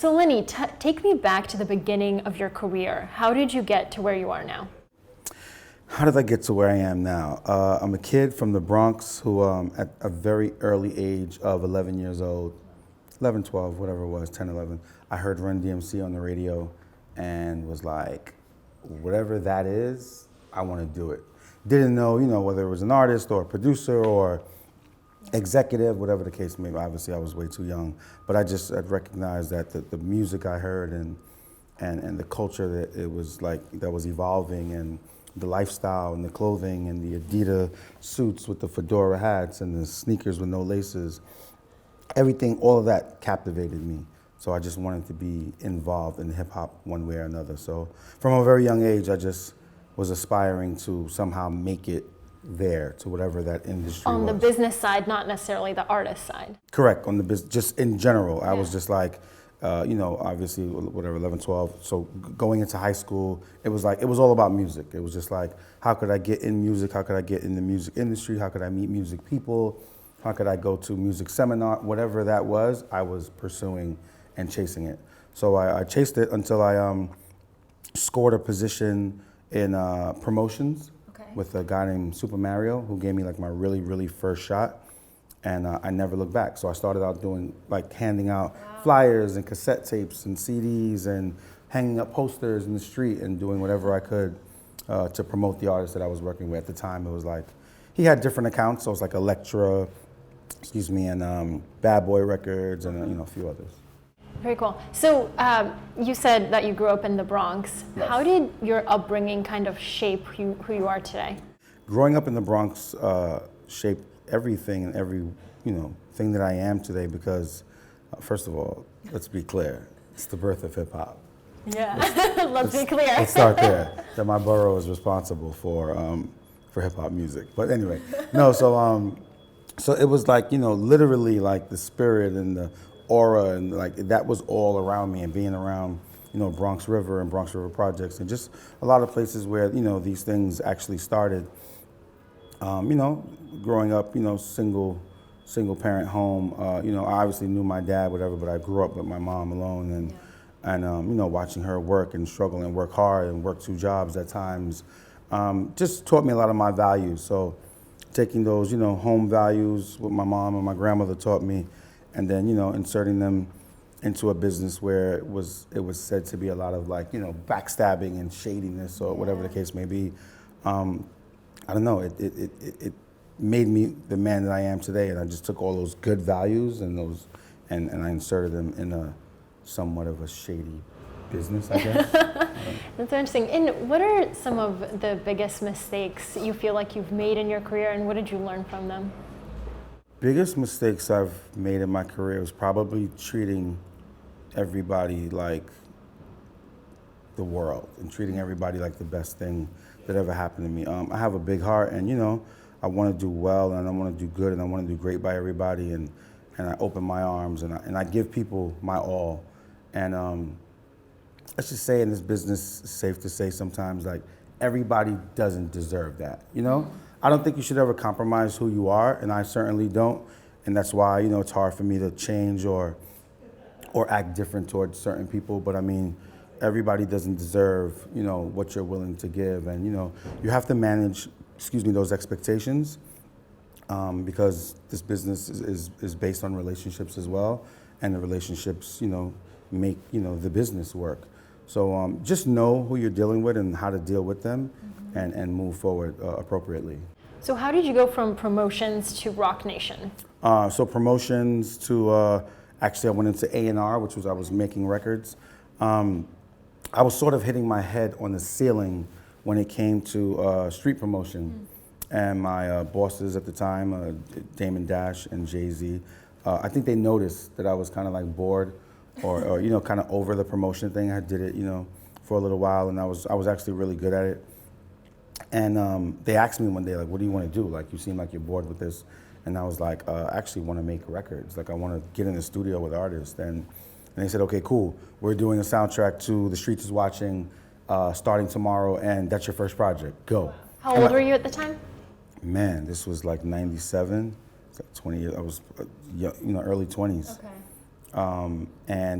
So Lenny, take me back to the beginning of your career. How did you get to where you are now? How did I get to where I am now? I'm a kid from the Bronx who, at a very early age of 11 years old, 11, 12, whatever it was, 10, 11, I heard Run DMC on the radio and was like, whatever that is, I want to do it. Didn't know, whether it was an artist or a producer or executive, whatever the case may be. Obviously, I was way too young, but I'd recognized that the music I heard and the culture that it was like, that was evolving, and the lifestyle and the clothing and the Adidas suits with the fedora hats and the sneakers with no laces, everything, all of that captivated me. So I just wanted to be involved in hip hop one way or another. So from a very young age, I just was aspiring to somehow make it there to whatever that industry was. On the business side, not necessarily the artist side. Correct, on the business, just in general. I was just like, obviously, whatever, 11, 12. So going into high school, it was all about music. It was just like, how could I get in music? How could I get in the music industry? How could I meet music people? How could I go to music seminar? Whatever that was, I was pursuing and chasing it. So I chased it until I scored a position in promotions with a guy named Super Mario, who gave me like my really, really first shot. And I never looked back. So I started out doing, like, handing out flyers and cassette tapes and CDs and hanging up posters in the street and doing whatever I could to promote the artist that I was working with. At the time, it was like, he had different accounts. So it was like Elektra, and Bad Boy Records and a few others. Very cool. So you said that you grew up in the Bronx. Yes. How did your upbringing kind of shape who you are today? Growing up in the Bronx shaped everything and every thing that I am today because, first of all, let's be clear, it's the birth of hip hop. Yeah, let's be clear. Let's start there. That my borough is responsible for hip hop music. But anyway, no. So it was like literally like the spirit and the aura and like that was all around me, and being around Bronx River and Bronx River Projects and just a lot of places where these things actually started. Growing up, single parent home. I obviously knew my dad, whatever, but I grew up with my mom alone, and watching her work and struggle and work hard and work 2 jobs at times, just taught me a lot of my values. So taking those, home values, what my mom and my grandmother taught me, and then inserting them into a business where it was said to be a lot of like backstabbing and shadiness or whatever the case may be. I don't know, it made me the man that I am today, and I just took all those good values and I inserted them in a somewhat of a shady business, I guess. That's interesting. And what are some of the biggest mistakes you feel like you've made in your career, and what did you learn from them? Biggest mistakes I've made in my career was probably treating everybody like the world and treating everybody like the best thing that ever happened to me. I have a big heart, and I want to do well, and I want to do good, and I want to do great by everybody, and I open my arms, and I give people my all. And let's just say in this business, it's safe to say sometimes like everybody doesn't deserve that, I don't think you should ever compromise who you are, and I certainly don't, and that's why it's hard for me to change or act different towards certain people. But I mean, everybody doesn't deserve what you're willing to give, and you have to manage those expectations, because this business is based on relationships as well, and the relationships make the business work. So just know who you're dealing with and how to deal with them, and move forward appropriately. So how did you go from promotions to Roc Nation? So promotions to, actually I went into A&R, which was I was making records. I was sort of hitting my head on the ceiling when it came to street promotion. And my bosses at the time, Damon Dash and JayZs, I think they noticed that I was kind of like bored or kind of over the promotion thing. I did it, for a little while, and I was actually really good at it. And they asked me one day, like, what do you want to do? Like, you seem like you're bored with this. And I was like, I actually want to make records. Like, I want to get in the studio with artists. And they said, okay, cool. We're doing a soundtrack to The Streets Is Watching starting tomorrow, and that's your first project. Go. How old were you at the time? Man, this was like 97. It's like 20 years. I was, early 20s. Okay. And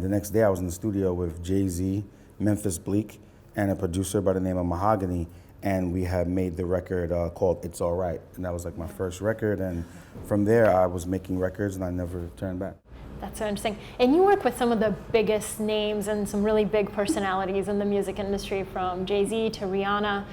the next day I was in the studio with JayZ, Memphis Bleak, and a producer by the name of Mahogany. And we had made the record called It's Alright. And that was like my first record. And from there I was making records and I never turned back. That's so interesting. And you work with some of the biggest names and some really big personalities in the music industry, from Jay-Z to Rihanna.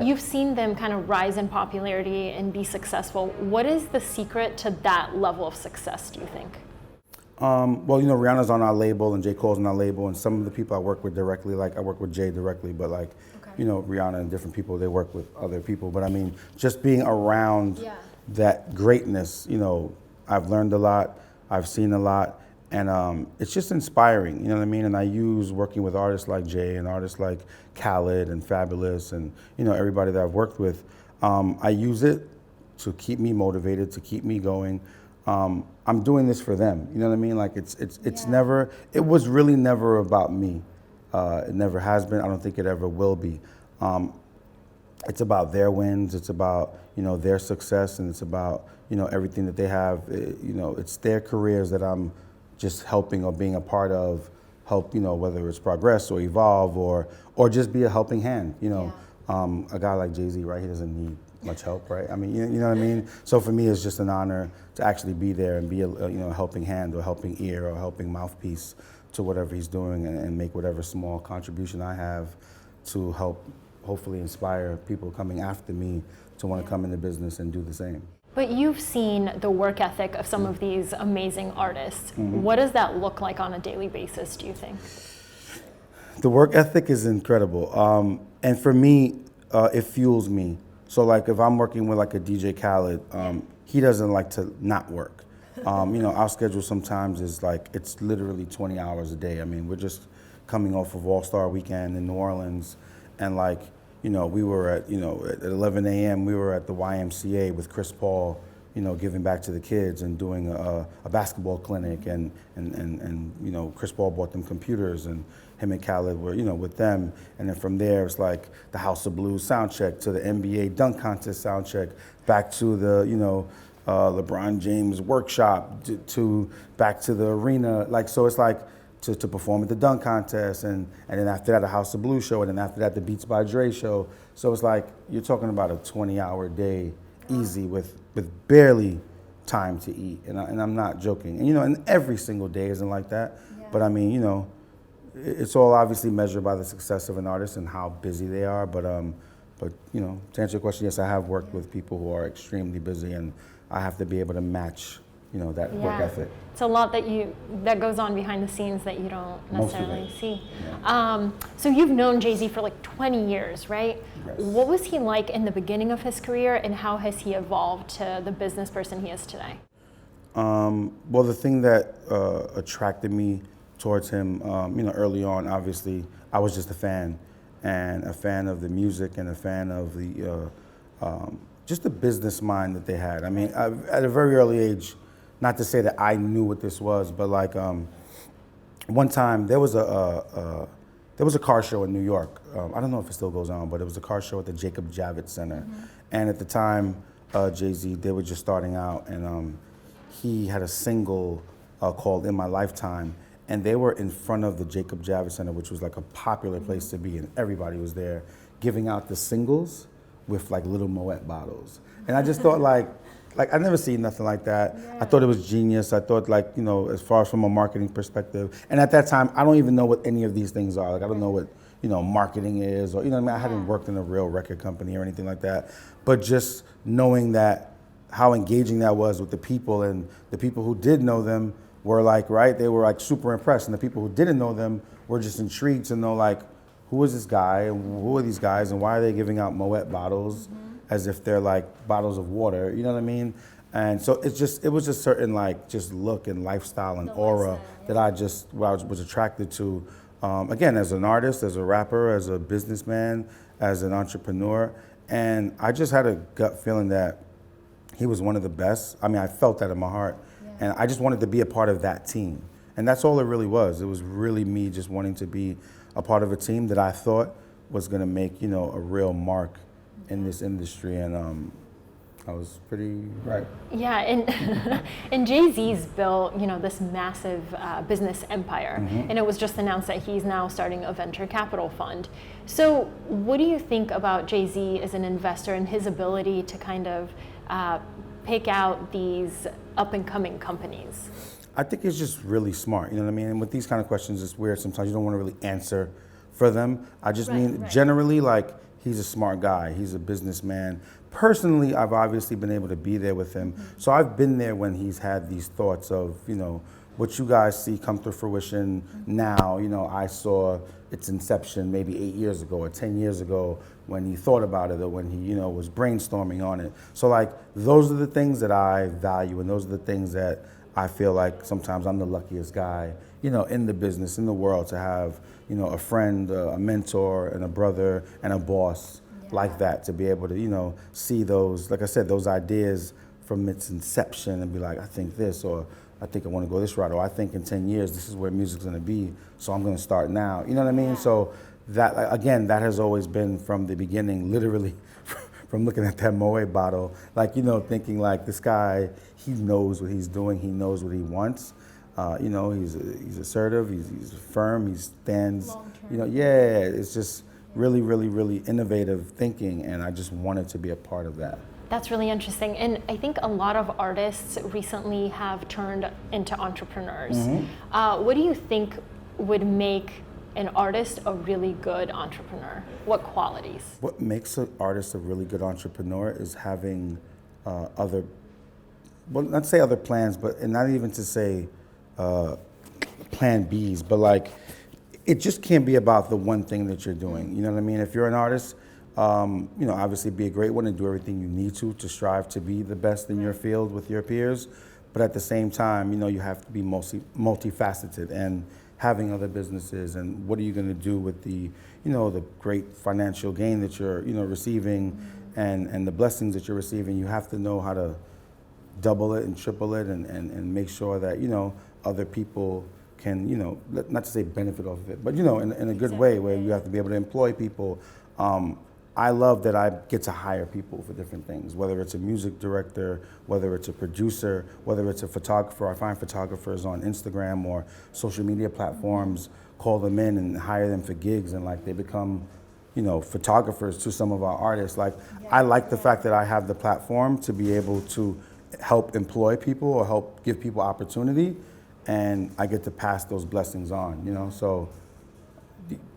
You've seen them kind of rise in popularity and be successful. What is the secret to that level of success, do you think? Well, you know, Rihanna's on our label and J. Cole's on our label, and some of the people I work with directly, like I work with Jay directly, but like, you know, Rihanna and different people, they work with other people. But I mean, just being around that greatness, you know, I've learned a lot, I've seen a lot, and it's just inspiring, you know what I mean? And I use working with artists like Jay and artists like Khaled and Fabulous and, you know, everybody that I've worked with. I use it to keep me motivated, to keep me going. I'm doing this for them, you know what I mean? Like it's never, it was really never about me. It never has been, I don't think it ever will be. It's about their wins, it's about, you know, their success, and it's about, you know, everything that they have. You know, it's their careers that I'm just helping or being a part of, help, you know, whether it's progress or evolve or just be a helping hand, you know. A guy like Jay-Z, right, he doesn't need much help, right? I mean, you know what I mean? So for me, it's just an honor to actually be there and be a you know, helping hand or helping ear or helping mouthpiece to whatever he's doing, and make whatever small contribution I have to help hopefully inspire people coming after me to want to come into business and do the same. But you've seen the work ethic of some of these amazing artists. What does that look like on a daily basis, do you think? The work ethic is incredible. And for me, it fuels me. So like if I'm working with like a DJ Khaled, he doesn't like to not work. You know, our schedule sometimes is like, it's literally 20 hours a day. I mean, we're just coming off of All-Star Weekend in New Orleans, and like, you know, we were at, you know, at 11 a.m. we were at the YMCA with Chris Paul, you know, giving back to the kids and doing a basketball clinic, and you know, Chris Paul bought them computers, and him and Khaled were, you know, with them. And then from there, it's like the House of Blues sound check to the NBA dunk contest sound check, back to the, you know, LeBron James workshop, to back to the arena. Like, so it's like to perform at the dunk contest, and then after that, a House of Blues show, and then after that, the Beats by Dre show. So it's like, you're talking about a 20-hour day easy with barely time to eat. And I'm not joking. And, you know, and every single day isn't like that. But I mean, you know, it's all obviously measured by the success of an artist and how busy they are. But you know, to answer your question, yes, I have worked with people who are extremely busy, and I have to be able to match, you know, that work ethic. It's a lot that goes on behind the scenes that you don't necessarily see. So you've known Jay-Z for like 20 years, right? Yes. What was he like in the beginning of his career, and how has he evolved to the business person he is today? Well, the thing that attracted me towards him, you know, early on, obviously, I was just a fan, and a fan of the music, and a fan of the just the business mind that they had. I mean, at a very early age, not to say that I knew what this was, but like one time there was a car show in New York. I don't know if it still goes on, but it was a car show at the Jacob Javits Center. And at the time, Jay-Z, they were just starting out, and he had a single called In My Lifetime, and they were in front of the Jacob Javits Center, which was like a popular place to be, and everybody was there giving out the singles with like little Moet bottles. And I just thought like I never seen nothing like that. I thought it was genius. I thought, like, you know, as far as from a marketing perspective, and at that time, I don't even know what any of these things are. Like, I don't know what, you know, marketing is, or, you know what I mean? I hadn't worked in a real record company or anything like that. But just knowing that, how engaging that was with the people, and the people who did know them were like, right, they were like super impressed. And the people who didn't know them were just intrigued to know, like, who is this guy, and who are these guys, and why are they giving out Moet bottles as if they're like bottles of water, you know what I mean? And so it was just certain, like, just look and lifestyle and aura that I was attracted to. Again, as an artist, as a rapper, as a businessman, as an entrepreneur. And I just had a gut feeling that he was one of the best. I mean, I felt that in my heart. And I just wanted to be a part of that team. And that's all it really was. It was really me just wanting to be a part of a team that I thought was gonna make, you know, a real mark in this industry. And I was pretty right. Yeah, and and JayZ's built, this massive business empire, and it was just announced that he's now starting a venture capital fund. So, what do you think about JayZ as an investor and his ability to kind of pick out these up and coming companies? I think it's just really smart. You know what I mean? And with these kind of questions, it's weird. Sometimes you don't want to really answer for them. I just mean generally, like, he's a smart guy. He's a businessman. Personally, I've obviously been able to be there with him. So I've been there when he's had these thoughts of, what you guys see come to fruition now. I saw its inception maybe 8 years ago or 10 years ago when he thought about it or when he, was brainstorming on it. So, like, those are the things that I value, and those are the things that I feel like sometimes I'm the luckiest guy, in the business, in the world, to have, a friend, a mentor, and a brother, and a boss like that, to be able to, see those, like I said, those ideas from its inception and be like, I think this, or I think I want to go this route, or I think in 10 years this is where music's going to be, so I'm going to start now. You know what I mean? So that, again, that has always been from the beginning, literally, from looking at that Moet bottle, like, thinking like, this guy, he knows what he's doing, he knows what he wants. He's assertive, he's firm, he stands, it's just really, really, really innovative thinking, and I just wanted to be a part of that. That's really interesting. And I think a lot of artists recently have turned into entrepreneurs. What do you think would make an artist a really good entrepreneur? What qualities? What makes an artist a really good entrepreneur is having not to say other plans, but and not even to say plan Bs, but like, it just can't be about the one thing that you're doing. You know what I mean? If you're an artist, obviously be a great one and do everything you need to strive to be the best in your field with your peers. But at the same time, you have to be multifaceted and having other businesses, and what are you going to do with the, the great financial gain that you're, receiving, and the blessings that you're receiving. You have to know how to double it and triple it, and make sure that, other people can, not to say benefit off of it, but, in a good way, where you have to be able to employ people. I love that I get to hire people for different things, whether it's a music director, whether it's a producer, whether it's a photographer. I find photographers on Instagram or social media platforms, call them in and hire them for gigs, and like they become, photographers to some of our artists. Like, I like the fact that I have the platform to be able to help employ people or help give people opportunity, and I get to pass those blessings on, so.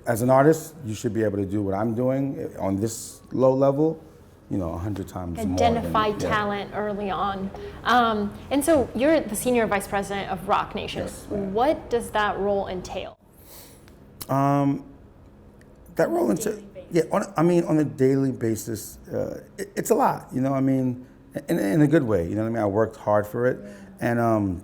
As an artist, you should be able to do what I'm doing on this low level, 100 times more. Identify talent early on. And so you're the senior vice president of Roc Nation. Yes. What does that role entail? That role entails, on a daily basis, it's a lot, in a good way, I worked hard for it. And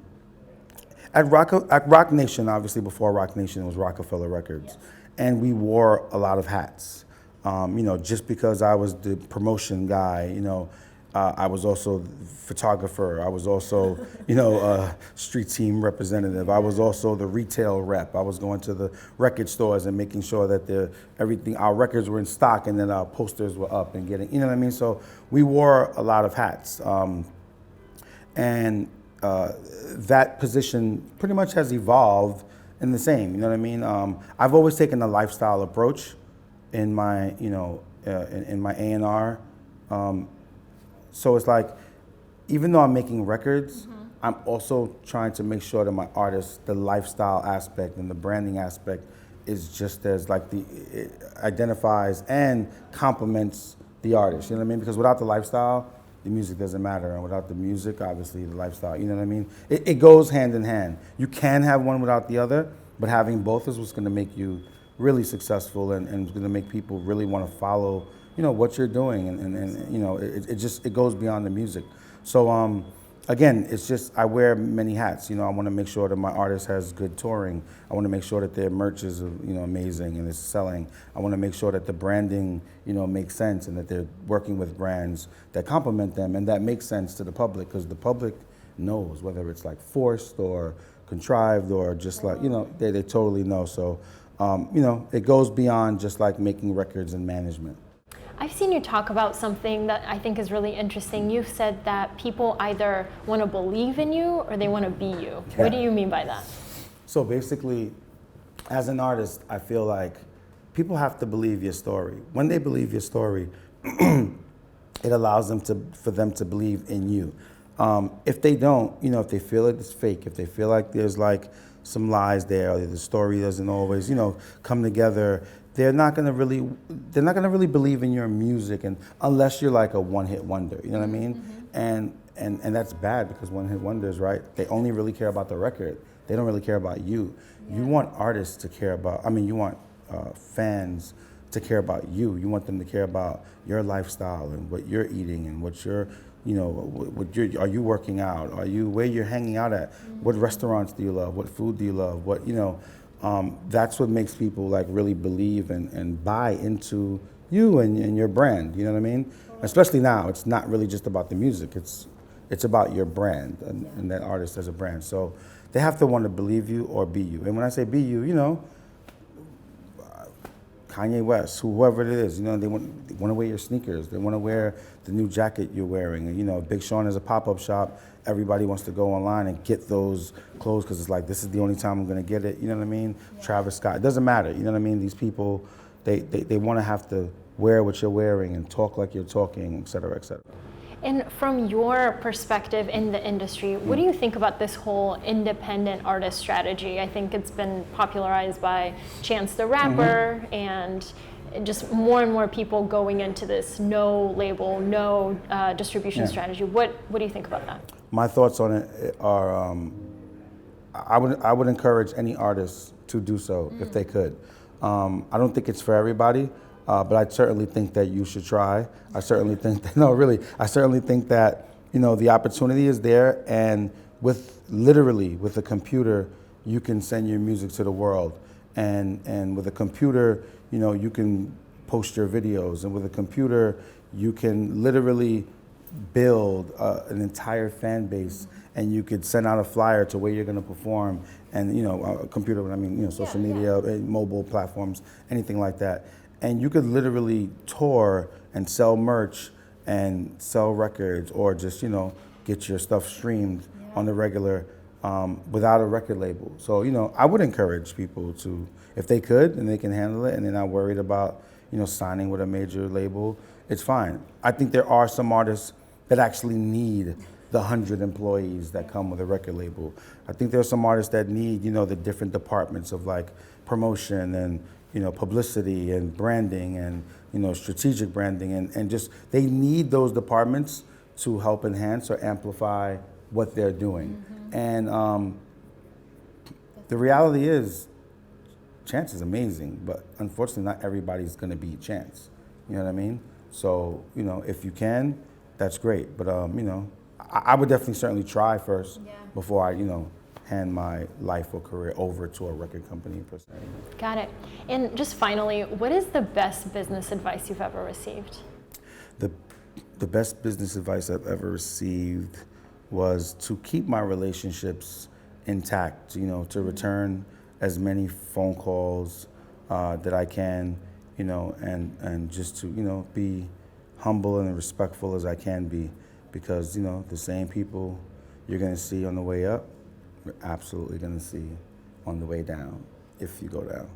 at Roc Nation, obviously before Roc Nation, it was Rockefeller Records. Yes. And we wore a lot of hats. Just because I was the promotion guy, I was also the photographer. I was also, street team representative. I was also the retail rep. I was going to the record stores and making sure that our records were in stock, and then our posters were up and getting, what I mean? So we wore a lot of hats. That position pretty much has evolved in the same, I've always taken a lifestyle approach in my, in my A&R. So it's like, even though I'm making records, I'm also trying to make sure that my artists, the lifestyle aspect and the branding aspect is just as it identifies and complements the artist, Because without the lifestyle, the music doesn't matter, and without the music, obviously the lifestyle, It goes hand in hand. You can have one without the other, but having both is what's going to make you really successful, and it's going to make people really want to follow, what you're doing, and it goes beyond the music. So again, it's just, I wear many hats. I want to make sure that my artist has good touring. I want to make sure that their merch is, amazing and is selling. I want to make sure that the branding, makes sense, and that they're working with brands that complement them and that makes sense to the public, because the public knows whether it's like forced or contrived or just like, they totally know. So, it goes beyond just like making records and management. I've seen you talk about something that I think is really interesting. You've said that people either want to believe in you or they want to be you. Yeah. What do you mean by that? So basically, as an artist, I feel like people have to believe your story. When they believe your story, it allows them for them to believe in you. If they don't, if they feel like it's fake, if they feel like there's like some lies there, or the story doesn't always, come together, they're not gonna really believe in your music, and unless you're like a one-hit wonder, you know what I mean? Mm-hmm. And that's bad, because one-hit wonders, right? They only really care about the record. They don't really care about you. Yeah. You want artists to care about. You want fans to care about you. You want them to care about your lifestyle and what you're eating and what you're, are you working out? Where you're hanging out at? Mm-hmm. What restaurants do you love? What food do you love? That's what makes people like really believe and buy into you and your brand. You know what I mean? Especially now, it's not really just about the music. It's about your brand and that artist as a brand. So they have to want to believe you or be you. And when I say be you, Kanye West, whoever it is, they want to wear your sneakers. They want to wear the new jacket you're wearing. And, Big Sean is a pop-up shop. Everybody wants to go online and get those clothes because it's like, this is the only time I'm going to get it. You know what I mean? Yeah. Travis Scott. It doesn't matter. You know what I mean? These people, they want to have to wear what you're wearing and talk like you're talking, et cetera, et cetera. And from your perspective in the industry, what do you think about this whole independent artist strategy? I think it's been popularized by Chance the Rapper, mm-hmm. and just more and more people going into this no label, no distribution strategy. What do you think about that? My thoughts on it are, I would encourage any artist to do so if they could. I don't think it's for everybody. But I certainly think that you should try. I certainly think that, I certainly think that, the opportunity is there, and with a computer, you can send your music to the world. And with a computer, you can post your videos, and with a computer, you can literally build an entire fan base, and you could send out a flyer to where you're gonna perform, and, a computer, social media, mobile platforms, anything like that. And you could literally tour and sell merch and sell records, or just, get your stuff streamed on the regular without a record label. So, I would encourage people to, if they could and they can handle it and they're not worried about, signing with a major label, it's fine. I think there are some artists that actually need the 100 employees that come with a record label. I think there are some artists that need, the different departments of like promotion and, publicity and branding and, strategic branding, and just, they need those departments to help enhance or amplify what they're doing. Mm-hmm. And the reality is, Chance is amazing, but unfortunately not everybody's gonna be Chance. You know what I mean? So, if you can, that's great. But, I would definitely certainly try first before I, hand my life or career over to a record company per se. Got it. And just finally, what is the best business advice you've ever received? The best business advice I've ever received was to keep my relationships intact, to return as many phone calls that I can, and just to, be humble and respectful as I can be, because, the same people you're gonna see on the way up, we're absolutely going to see on the way down if you go down.